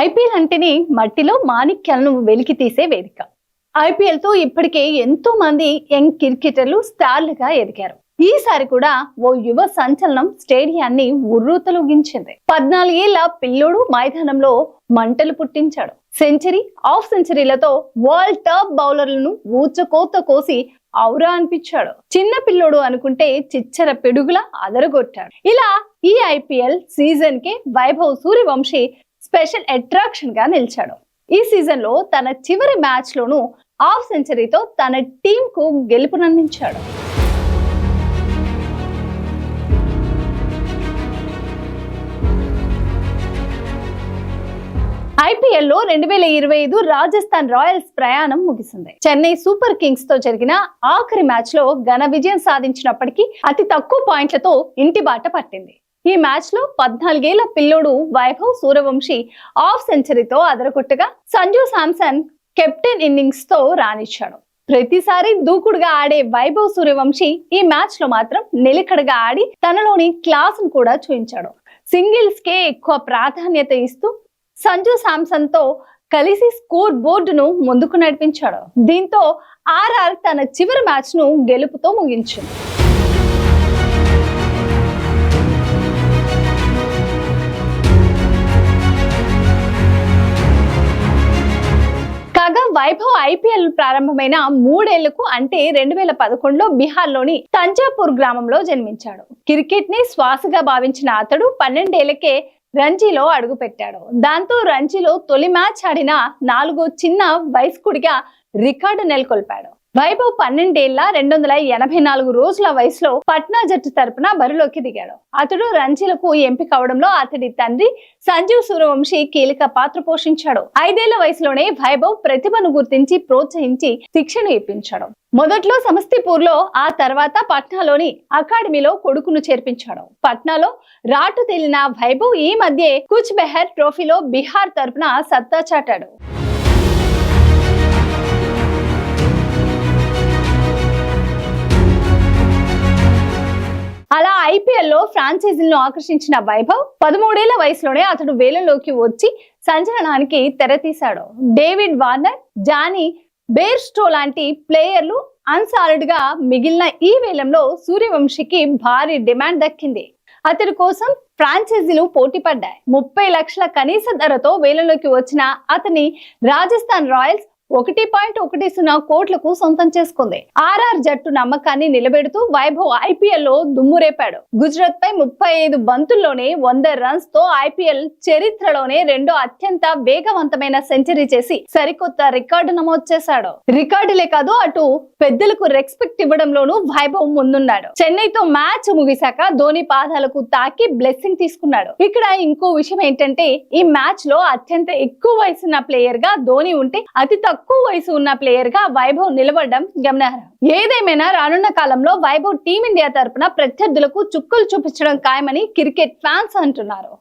IPL అంటేనే మట్టిలో మాణిక్యాలను వెలికి తీసే వేదిక. ఐపీఎల్ తో ఇప్పటికే ఎంతో మంది యంగ్ క్రికెటర్లు స్టార్లుగా ఎదిగారు. ఈసారి కూడా ఓ యువ సంచలనం స్టేడియాన్ని ఉర్రూతలూగించింది. 14 ఏళ్ల పిల్లోడు మైదానంలో మంటలు పుట్టించాడు. సెంచరీ, హాఫ్ సెంచరీలతో వరల్డ్ టాప్ బౌలర్లను ఊచకోత కోసి ఔరా అనిపించాడు. చిన్న పిల్లోడు అనుకుంటే చిచ్చర పిడుగులా అదరగొట్టాడు. ఇలా ఈ ఐపీఎల్ సీజన్ కి వైభవ్ సూర్యవంశీ స్పెషల్ అట్రాక్షన్ గా నిలిచాడు. ఈ సీజన్ లో తన చివరి మ్యాచ్ లోను హాఫ్ సెంచరీతో తన టీం కు గెలుపునందించాడు. ఐపీఎల్ లో 2025 రాజస్థాన్ రాయల్స్ ప్రయాణం ముగిసింది. చెన్నై సూపర్ కింగ్స్ తో జరిగిన ఆఖరి మ్యాచ్ లో ఘన విజయం సాధించినప్పటికీ అతి తక్కువ పాయింట్లతో ఇంటి బాట పట్టింది. ఈ మ్యాచ్ లో 14 ఏళ్ల పిల్లోడు వైభవ్ సూర్యవంశీ హాఫ్ సెంచరీతో అదరగొట్టగా సంజు శాంసన్ కెప్టెన్ ఇన్నింగ్స్ తో రాణించాడు. ప్రతిసారి దూకుడుగా ఆడే వైభవ్ సూర్యవంశీ ఈ మ్యాచ్ లో మాత్రం నిలకడగా ఆడి తనలోని క్లాస్ ను కూడా చూపించాడు. సింగిల్స్ కే ఎక్కువ ప్రాధాన్యత ఇస్తూ సంజు శాంసన్ తో కలిసి స్కోర్ బోర్డును ముందుకు నడిపించాడు. దీంతో ఆర్ఆర్ తన చివరి మ్యాచ్ ను గెలుపుతో ముగించింది. కాగా వైభవ్ ఐపీఎల్ ప్రారంభమైన 3 ఏళ్లకు అంటే 2011లో బీహార్ లోని తంజాపూర్ గ్రామంలో జన్మించాడు. క్రికెట్ ని శ్వాసగా భావించిన అతడు 12 ఏళ్లకే రంజీలో అడుగుపెట్టాడు. దాంతో రంజీలో తొలి మ్యాచ్ ఆడిన 4వ చిన్న వయస్కుడిగా రికార్డు నెలకొల్పాడు. వైభవ్ 12 ఏళ్ల 284 రోజుల వయసులో పట్నా జట్టు తరపున బరిలోకి దిగాడు. అతడు రంజీలకు ఎంపిక అవడంలో అతడి తండ్రి సంజీవ్ సూర్యవంశీ కీలక పాత్ర పోషించాడు. 5 ఏళ్ల వయసులోనే వైభవ్ ప్రతిభను గుర్తించి ప్రోత్సహించి శిక్షణ ఇప్పించాడు. మొదట్లో సమస్తీపూర్ లో, ఆ తర్వాత పట్నాలోని అకాడమీలో కొడుకును చేర్పించాడు. పట్నాలో రాటు తేలిన వైభవ్ ఈ మధ్య కుచ్ బెహర్ ట్రోఫీలో బీహార్ తరపున సత్తా చాటాడు. అలా ఐపీఎల్ లో ఫ్రాంచైజీలను ఆకర్షించిన వైభవ్ 13 ఏళ్ల వయసులోనే అతడు వేలంలోకి వచ్చి సంచలనానికి తెరతీశాడు. డేవిడ్ వార్నర్, జానీ బేర్స్టో లాంటి ప్లేయర్లు అన్సాలిడ్ గా మిగిలిన ఈ వేలంలో సూర్యవంశీకి భారీ డిమాండ్ దక్కింది. అతడి కోసం ఫ్రాంచైజీలు పోటీ పడ్డాయి. 30 లక్షల కనీస ధరతో వేలంలోకి వచ్చిన అతని రాజస్థాన్ రాయల్స్ 1.10 కోట్లకు సొంతం చేసుకుంది. ఆర్ఆర్ జట్టు నమ్మకాన్ని నిలబెడుతూ వైభవ్ ఐపీఎల్ లో దుమ్మురేపాడు. గుజరాత్ పై 35 బంతుల్లోనే 100 రన్స్ తో ఐపీఎల్ చరిత్రలోనే రెండో అత్యంత వేగవంతమైన సెంచరీ చేసి సరికొత్త రికార్డు నమోదు చేశాడు. రికార్డులే కాదు, అటు పెద్దలకు రెస్పెక్ట్ ఇవ్వడంలోనూ వైభవ్ ముందున్నాడు. చెన్నైతో మ్యాచ్ ముగిశాక ధోని పాదాలకు తాకి బ్లెస్సింగ్ తీసుకున్నాడు. ఇక్కడ ఇంకో విషయం ఏంటంటే, ఈ మ్యాచ్ లో అత్యంత ఎక్కువ వయసున్న ప్లేయర్ గా ధోని ఉంటే అతి తక్కువ వయసు ఉన్న ప్లేయర్ గా వైభవ్ నిలబడడం గమనార్హం. ఏదేమైనా రానున్న కాలంలో వైభవ్ టీమిండియా తరపున ప్రత్యర్థులకు చుక్కలు చూపించడం ఖాయమని క్రికెట్ ఫ్యాన్స్ అంటున్నారు.